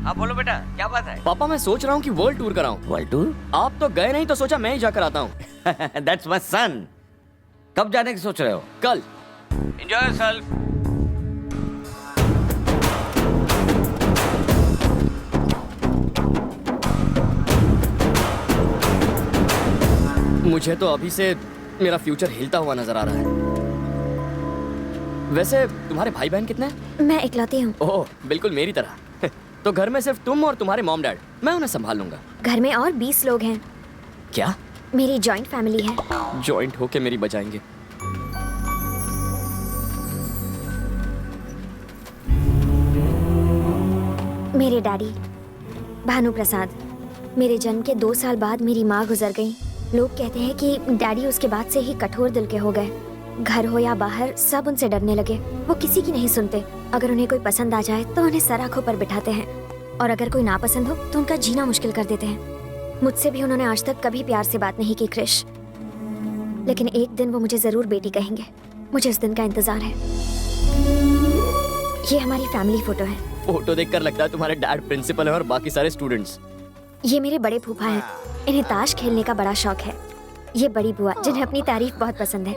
आप बोलो बेटा, क्या बात है? पापा मैं सोच रहा हूँ कि वर्ल्ड टूर कराऊं। World tour? आप तो गए नहीं तो सोचा मैं ही जाकर आता हूँ। That's my son. कब जाने की सोच रहे हो? कल। Enjoy yourself. मुझे तो अभी से मेरा फ्यूचर हिलता हुआ नजर आ रहा है। वैसे तुम्हारे भाई बहन कितने हैं? मैं इकलौती हूँ। ओह बिल्कुल मेरी तरह। तो घर में सिर्फ तुम और तुम्हारे मॉम डैड, मैं उन्हें संभाल लूंगा। घर में और 20 लोग हैं। क्या? मेरी जॉइंट फैमिली है। जॉइंट होके मेरी बचाएंगे। मेरे डैडी भानु प्रसाद, मेरे जन्म के 2 साल बाद मेरी माँ गुजर गई। लोग कहते हैं कि डैडी उसके बाद से ही कठोर दिल के हो गए। घर हो या बाहर सब उनसे डरने लगे। वो किसी की नहीं सुनते। अगर उन्हें कोई पसंद आ जाए तो उन्हें सर आंखों पर बिठाते हैं, और अगर कोई नापसंद हो तो उनका जीना मुश्किल कर देते हैं। मुझसे भी उन्होंने आज तक कभी प्यार से बात नहीं की क्रिश, लेकिन एक दिन वो मुझे जरूर बेटी कहेंगे। मुझे उस दिन का इंतजार है। ये हमारी फैमिली फोटो है। फोटो देखकर लगता है तुम्हारे डैड प्रिंसिपल है और बाकी सारे स्टूडेंट्स। ये मेरे बड़े फूफा हैं। इन्हें ताश खेलने का बड़ा शौक है। ये बड़ी बुआ जिन्हें अपनी तारीफ बहुत पसंद है।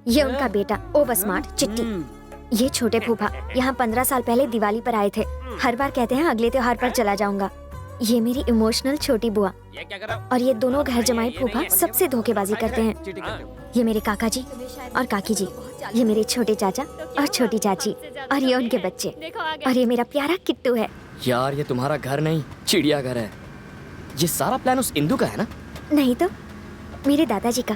ये उनका बेटा ओवर स्मार्ट चिट्टी। ये छोटे फूफा यहाँ 15 साल पहले दिवाली पर आए थे। हर बार कहते हैं अगले त्योहार पर चला जाऊंगा। ये मेरी इमोशनल छोटी बुआ, और ये दोनों घर जमाई फूफा सबसे धोखेबाजी करते हैं। ये मेरे काका जी और काकी जी, ये मेरे छोटे चाचा और छोटी चाची, और ये उनके बच्चे, और ये मेरा प्यारा किट्टू है। यार ये तुम्हारा घर नहीं चिड़ियाघर है। ये सारा प्लान उस इंदु का है ना? नहीं तो मेरे दादाजी का।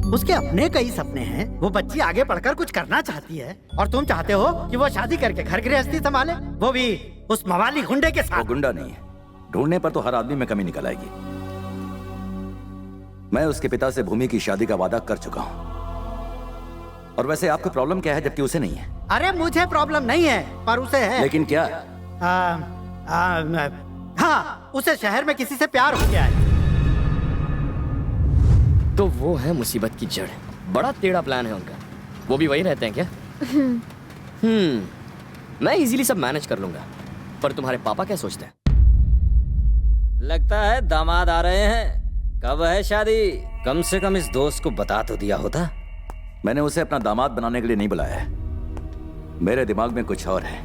उसके अपने कई सपने हैं। वो बच्ची आगे पढ़कर कुछ करना चाहती है, और तुम चाहते हो कि वो शादी करके घर गृहस्थी संभाले, वो भी उस मवाली गुंडे के वो साथ। गुंडा नहीं है। ढूंढने पर तो हर आदमी में कमी निकल आएगी। मैं उसके पिता से भूमि की शादी का वादा कर चुका हूँ। और वैसे आपको प्रॉब्लम क्या है जबकि उसे नहीं है? अरे मुझे प्रॉब्लम नहीं है, पर उसे है। लेकिन क्या? हाँ, उसे शहर में किसी से प्यार हो गया है। तो वो है मुसीबत की जड़। बड़ा टेढ़ा प्लान है उनका। वो भी वही रहते हैं क्या? मैं इजीली सब मैनेज कर लूंगा। पर तुम्हारे पापा क्या सोचते हैं? लगता है दामाद आ रहे हैं। कब है शादी? कम से कम इस दोस्त को बता तो दिया होता। मैंने उसे अपना दामाद बनाने के लिए नहीं बुलाया है। मेरे दिमाग में कुछ और है।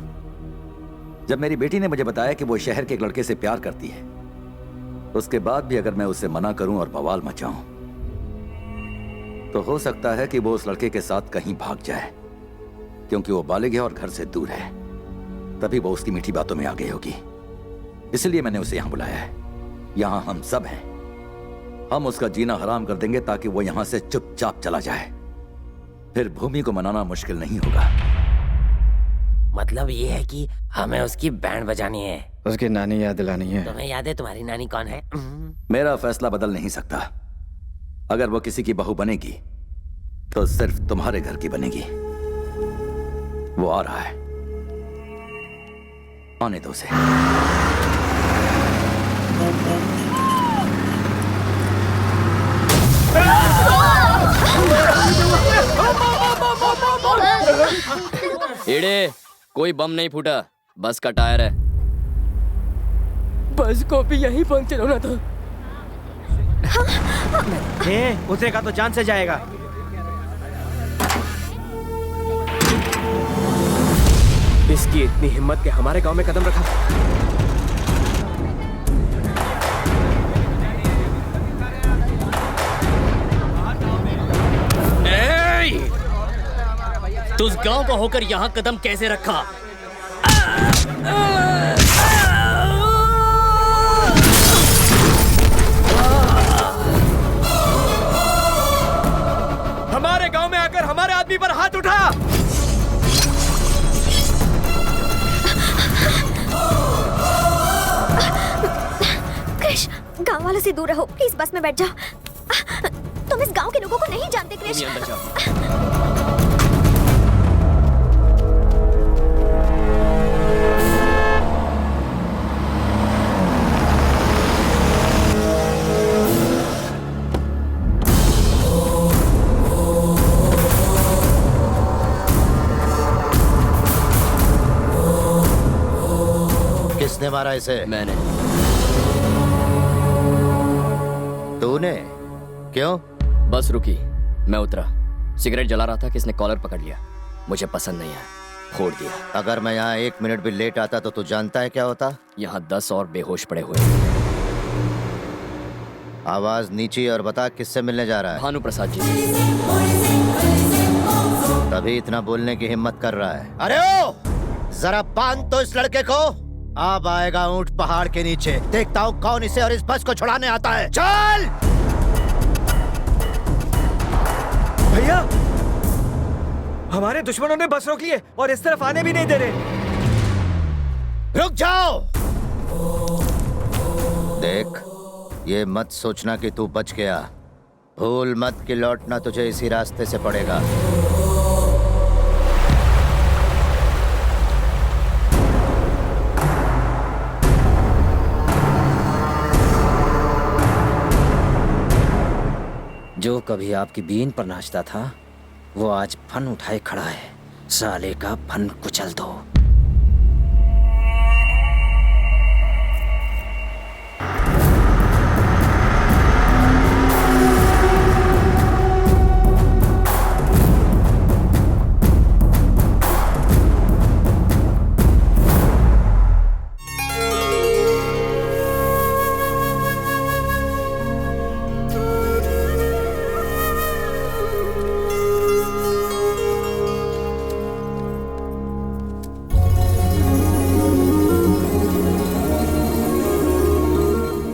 जब मेरी बेटी ने मुझे बताया कि वो शहर के एक लड़के से प्यार करती है, उसके बाद भी अगर मैं उसे मना करूं और बवाल मचाऊं, तो हो सकता है कि वो उस लड़के के साथ कहीं भाग जाए, क्योंकि वो बालिग है और घर से दूर है। तभी वो उसकी मीठी बातों में आ गई होगी। इसलिए मैंने उसे यहां बुलाया है। यहां हम सब हैं। हम उसका जीना हराम कर देंगे ताकि वो यहां से चुपचाप चला जाए। फिर भूमि को मनाना मुश्किल नहीं होगा। मतलब ये है कि हमें उसकी बैंड बजानी है। उसकी नानी याद दिलानी है। तुम्हें याद है तुम्हारी नानी कौन है? मेरा फैसला बदल नहीं सकता। अगर वो किसी की बहू बनेगी तो सिर्फ तुम्हारे घर की बनेगी। वो आ रहा है, आने दो उसे। एड़े, कोई बम नहीं फूटा, बस का टायर है। बस को भी यही पंक्चर होना था। उतरेगा तो जान से जाएगा। इसकी इतनी हिम्मत के हमारे गांव में कदम रखा। तू उस गांव का होकर यहाँ कदम कैसे रखा? हमारे गांव में आकर हमारे आदमी पर हाथ उठा। क्रिश, गांव वालों से दूर रहो प्लीज। बस में बैठ जाओ। तुम इस गांव के लोगों को नहीं जानते क्रिश। अंदर जाओ। किसने मारा इसे? मैंने। तूने? क्यों? बस रुकी, मैं उतरा, सिगरेट जला रहा था कि इसने कॉलर पकड़ लिया। मुझे पसंद नहीं आया, फोड़ दिया। अगर मैं यहाँ 1 मिनट भी लेट आता तो तू जानता है क्या होता? यहाँ 10 और बेहोश पड़े हुए। आवाज नीची और बता किससे मिलने जा रहा है? भानु प्रसाद जी। तभी इतना बोलने की हिम्मत कर रहा है। अरे ओ, जरा बांध तो इस लड़के को। अब आएगा ऊंट पहाड़ के नीचे, देखता हूँ कौन इसे और इस बस को छुड़ाने आता है। चल भैया, हमारे दुश्मनों ने बस रोक ली है और इस तरफ आने भी नहीं दे रहे। रुक जाओ। देख, ये मत सोचना कि तू बच गया। भूल मत कि लौटना तुझे इसी रास्ते से पड़ेगा। जो कभी आपकी बीन पर नाचता था वो आज फन उठाए खड़ा है। साले का फन कुचल दो।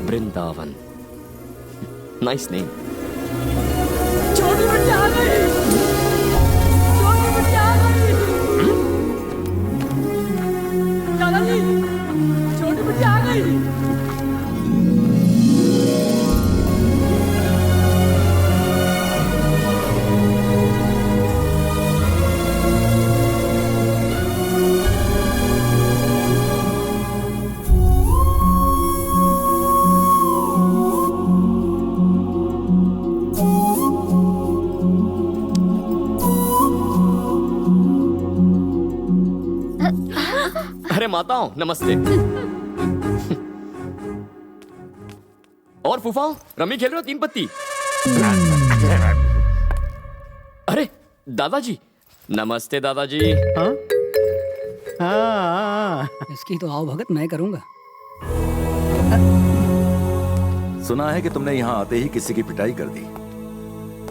Vrindavan, nice name. छोटी बच्ची आ गई। छोटी बच्ची आ गई। दादाजी, छोटी बच्ची आ गई। अरे माताओं, नमस्ते। और फूफाओं, रमी खेल रहे हो 3 पत्ती? अरे दादाजी, नमस्ते दादाजी। इसकी तो आओ भगत मैं करूंगा। सुना है कि तुमने यहाँ आते ही किसी की पिटाई कर दी।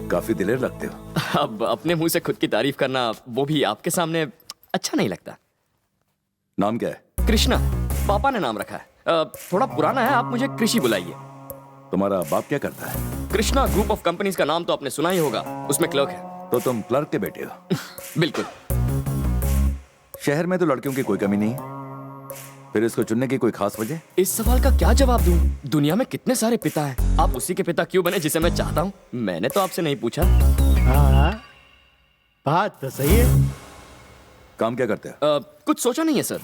काफी दिलेर लगते हो। अब अपने मुंह से खुद की तारीफ करना, वो भी आपके सामने, अच्छा नहीं लगता। नाम क्या है? कृष्णा, पापा ने नाम रखा है। थोड़ा पुराना है, आप मुझे कृषि बुलाइए। तुम्हारा बाप क्या करता है? कृष्णा ग्रुप ऑफ कंपनीज का नाम तो आपने सुना ही होगा, उसमें क्लर्क है। तो तुम क्लर्क के बेटे हो? बिल्कुल। शहर में तो लड़कियों की कोई कमी नहीं है, फिर इसको चुनने की कोई खास वजह? इस सवाल का क्या जवाब दूं? दुनिया में कितने सारे पिता हैं, आप उसी के पिता क्यों बने जिसे मैं चाहता हूं? मैंने तो आपसे नहीं पूछा। हाँ, बात तो सही है। काम क्या करते हो? कुछ सोचा नहीं है सर।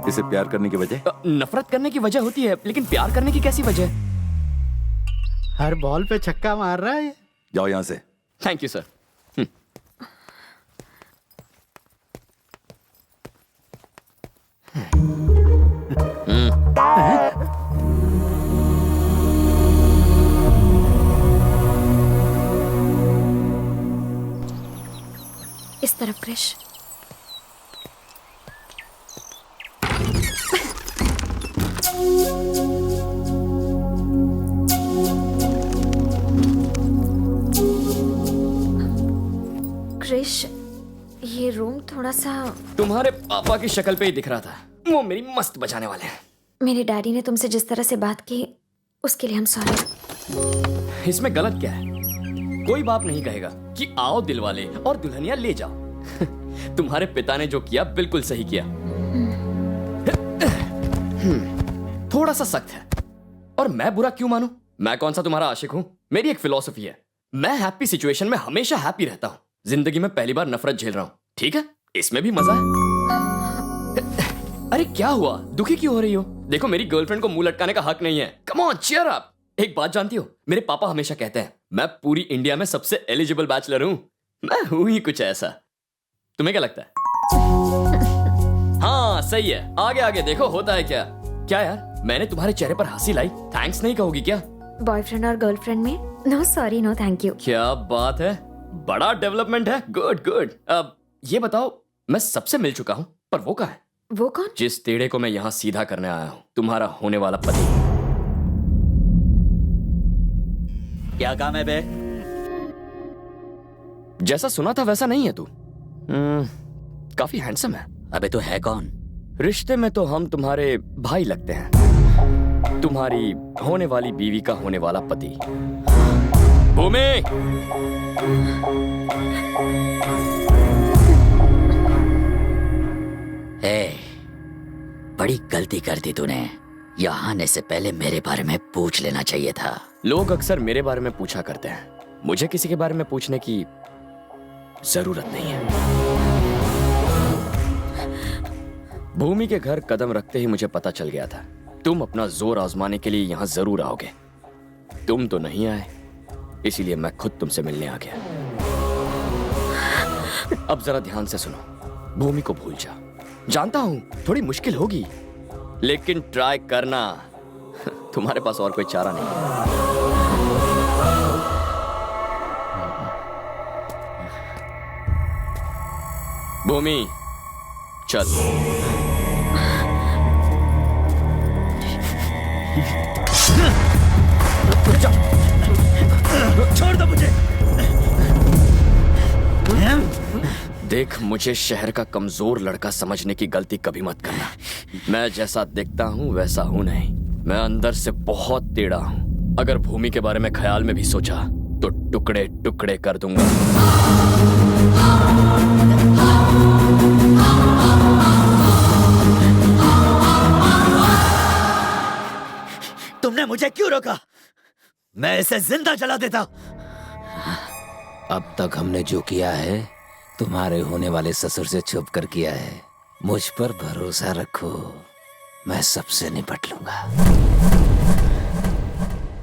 इसे प्यार करने की वजह? नफरत करने की वजह होती है, लेकिन प्यार करने की कैसी वजह? हर बॉल पे छक्का मार रहा है ये। जाओ यहाँ से। Thank you sir. इस तरफ क्रिश। क्रिश, ये रूम थोड़ा सा। तुम्हारे पापा की शक्ल पे ही दिख रहा था, वो मेरी मस्त बचाने वाले हैं। मेरे डैडी ने तुमसे जिस तरह से बात की उसके लिए हम सॉरी। इसमें गलत क्या है? कोई बाप नहीं कहेगा कि आओ दिलवाले और दुल्हनिया ले जाओ। तुम्हारे पिता ने जो किया बिल्कुल सही किया। थोड़ा सा सख्त है, और मैं बुरा क्यों मानूं? मैं कौन सा तुम्हारा आशिक हूं? मेरी एक फिलॉसफी है, मैं हैप्पी सिचुएशन में हमेशा हैप्पी रहता हूं। जिंदगी में पहली बार नफरत झेल रहा हूं, ठीक है? इसमें भी मजा है। अरे क्या हुआ, दुखी क्यों हो रही हो? देखो, मेरी गर्लफ्रेंड को मुंह लटकाने का हक नहीं है। Come on, cheer up. एक बात जानती हो, मेरे पापा हमेशा कहते हैं मैं पूरी इंडिया में सबसे एलिजिबल बैचलर हूं। मैं हूं ही कुछ ऐसा। तुम्हें क्या लगता है? हाँ, सही है, आगे आगे देखो होता है क्या। क्या यार, मैंने तुम्हारे चेहरे पर हंसी लाई, थैंक्स नहीं कहोगी क्या? बॉयफ्रेंड और गर्लफ्रेंड में no sorry no thank you. क्या बात है, बड़ा डेवलपमेंट है। Good good. अब ये बताओ, मैं सबसे मिल चुका हूँ, पर वो कहाँ है? वो कौन? जिस टेढ़े को मैं यहाँ सीधा करने आया हूँ, तुम्हारा होने वाला पति। क्या काम है बे? जैसा सुना था वैसा नहीं है तू। काफी हैंडसम है। अबे तो है कौन? रिश्ते में तो हम तुम्हारे भाई लगते हैं, तुम्हारी होने वाली बीवी का होने वाला पति। भूमि, बड़ी गलती कर दी तूने। यहाँ आने से पहले मेरे बारे में पूछ लेना चाहिए था। लोग अक्सर मेरे बारे में पूछा करते हैं, मुझे किसी के बारे में पूछने की जरूरत नहीं है। भूमि के घर कदम रखते ही मुझे पता चल गया था तुम अपना जोर आजमाने के लिए यहाँ जरूर आओगे। तुम तो नहीं आए, इसीलिए मैं खुद तुमसे मिलने आ गया। अब जरा ध्यान से सुनो, भूमि को भूल जा। जानता हूं थोड़ी मुश्किल होगी, लेकिन ट्राई करना। तुम्हारे पास और कोई चारा नहीं है। भूमि चल। छोड़ दो मुझे। देख, मुझे शहर का कमजोर लड़का समझने की गलती कभी मत करना। मैं जैसा दिखता हूं वैसा हूं नहीं, मैं अंदर से बहुत टेढ़ा हूं। अगर भूमि के बारे में ख्याल में भी सोचा तो टुकड़े टुकड़े कर दूंगा। तुमने मुझे क्यों रोका? मैं इसे जिंदा जला देता। अब तक हमने जो किया है तुम्हारे होने वाले ससुर से छुप कर किया है। मुझ पर भरोसा रखो, मैं सबसे निपट लूंगा।